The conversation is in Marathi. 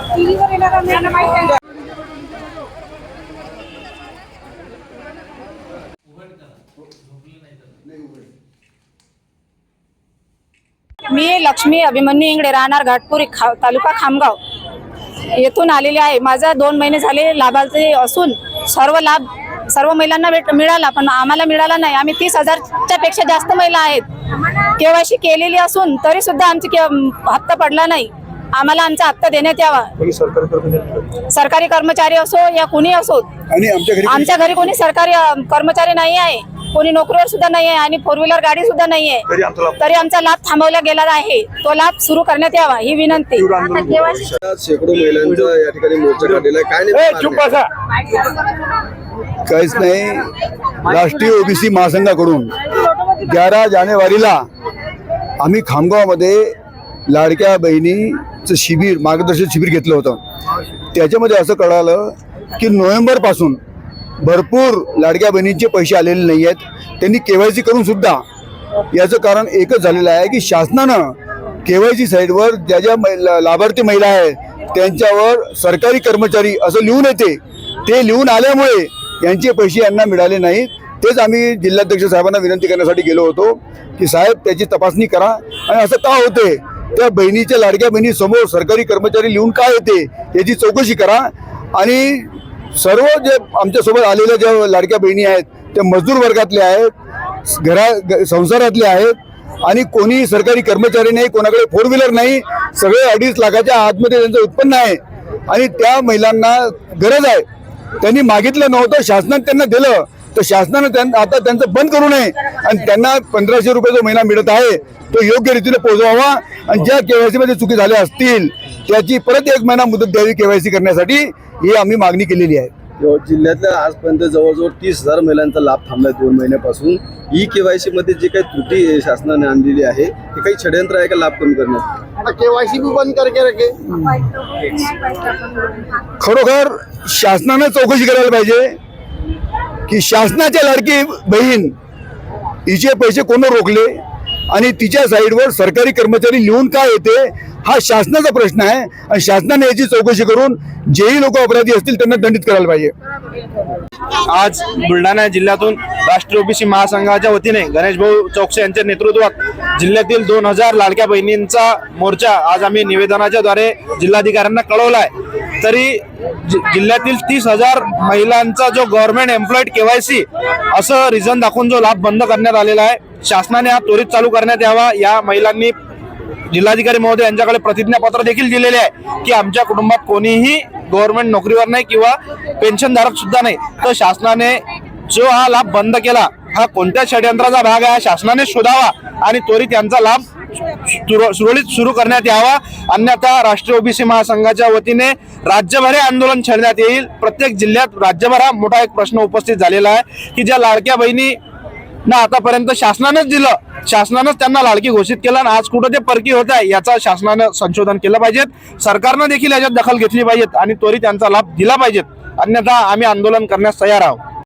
मी लक्ष्मी अभिमन्यू इंगडे, राहणार घाटपुरी, तालुका खामगाव येथून आलेले आहे। माझा 2 महिने झाले लाभार्थी असून सर्व लाभ सर्व महिलांना मिळाला, पण आम्हाला मिळाला नाही। आम्ही 30,000च्या पेक्षा जास्त महिला आहेत, केवायसी केलेली असून तरी सुद्धा आमची हप्ता पडला नाही। आम्हाला आमचा हप्ता देण्यात यावा। सरकारी कर्मचारी असो या कोणी असो, आमच्या घरी कोणी सरकारी कर्मचारी नाही आहे, कोणी नोकरीवर सुद्धा नाही आहे आणि 4 व्हीलर गाडी सुद्धा नाही आहे, तरी आमचा लाभ थांबवला गेला आहे। तो लाभ सुरू करण्यात यावा ही विनंती। शेकडो महिलांचा या ठिकाणी मोर्चा काढलेला आहे, काय काहीच नाही। राष्ट्रीय ओबीसी महासंघाकडून 11 जानेवारीला आम्ही खामगावमध्ये लाडक्या बहिणीचं शिबिर, मार्गदर्शन शिबिर घेतलं होतं। त्याच्यामध्ये असं कळालं की नोव्हेंबर पासून भरपूर लाडक्या बहिणींचे पैसे आलेले नाही आहेत। त्यांनी केवायसी करून सुद्धा, याचं कारण एकच झालेलं आहे की शासनानं केवायसी साईडवर ज्या ज्या लाभार्थी महिला आहेत त्यांच्यावर सरकारी कर्मचारी असं लिहून येते, ते लिहून आल्यामुळे यांचे पैसे यांना मिळाले नाहीत। तेच आम्ही जिल्हाध्यक्ष साहेबांना विनंती करण्यासाठी गेलो होतो की साहेब त्याची तपासणी करा आणि असं का होते, त्या बहिणीच्या लाडक्या बहिणीसमोर सरकारी कर्मचारी लिहून का येते याची चौकशी करा। आणि सर्व जे आमच्यासोबत आलेल्या ज्या लाडक्या बहिणी आहेत त्या मजदूर वर्गातल्या आहेत, संसारातल्या आहेत आणि कोणी सरकारी कर्मचारी नाही, कोणाकडे 4 व्हीलर नाही, सगळे 2.5 लाखाच्या आतमध्ये त्यांचं उत्पन्न आहे आणि त्या महिलांना गरज आहे। त्यांनी मागितलं नव्हतं, शासनाने त्यांना दिलं, तर शासनानं आता त्यांचं बंद करू नये आणि त्यांना 1500 रुपये जो महिना मिळत आहे तो योग्य रीतीने पोहोचवावा आणि ज्या केवायसी मध्ये चुकी झाल्या असतील त्याची परत 1 महिना मुदत द्यावी केवायसी करण्यासाठी, ही आम्ही मागणी केलेली आहे। जिल्ह्यातल्या आजपर्यंत जवळजवळ 30,000 महिलांचा लाभ थांबलाय 2 महिन्यापासून। ई केवायसी मध्ये जी काही त्रुटी शासनाने आणलेली आहे ते काही षडयंत्र आहे का लाभ कमी करण्यात? केवायसी भी बंद करके रखे। खरोखर शासनाने चौकशी करायला पाहिजे की शासनाच्या लाडकी बहीण हिचे पैसे कोण रोखले आणि तिच्या साईडवर सरकारी कर्मचारी लिहून का येते, हा शासनाचा प्रश्न आहे आणि शासनाने याची चौकशी करून जेही लोक अपराधी असतील त्यांना दंडित करायला पाहिजे। आज बुलढाणा जिल्ह्यातून राष्ट्रीय ओबीसी महासंघाच्या वतीने गणेश भाऊ चौकसे यांच्या नेतृत्वात जिल्ह्यातील 2000 लाडक्या बहिणींचा मोर्चा आज आम्ही निवेदनाच्या द्वारे जिल्हाधिकाऱ्यांना कळवला आहे। तरी जिल्ह्यातील 30,000 महिलांचा जो गव्हर्नमेंट एम्प्लॉईड केवायसी असं रिझन दाखवून जो लाभ बंद करण्यात आलेला आहे, शासनाने हा त्वरित चालू करण्यात यावा। या महिलांनी जिल्हाधिकारी महोदय यांच्याकडे प्रतिज्ञापत्र देखील दिलेले आहे की आमच्या कुटुंबात कोणीही गव्हर्नमेंट नोकरीवर नाही किंवा पेन्शनधारक सुद्धा नाही, तर शासनाने जो हा लाभ बंद केला हा कोणत्या षडयंत्राचा भाग आहे शासनाने शोधावा आणि त्वरित यांचा लाभ सुरळीत सुरू करण्यात यावा। अन्यथा राष्ट्रीय ओबीसी महासंघाच्या वतीने राज्यभर आंदोलन छेडण्यात येईल। प्रत्येक जिल्ह्यात राज्यभर हा मोठा एक प्रश्न उपस्थित झालेला आहे की ज्या लाडक्या बहिणी ना आतापर्यंत शासनानेच दिलं, शासनानेच त्यांना लाडकी घोषित केलं आणि आज कुठं ते परकी होत आहे याचा शासनानं संशोधन केलं पाहिजेत, सरकारनं देखील याच्यात दखल घेतली पाहिजेत आणि त्वरित त्यांचा लाभ दिला पाहिजेत। अन्यथा आम्ही आंदोलन करण्यास तयार आहोत।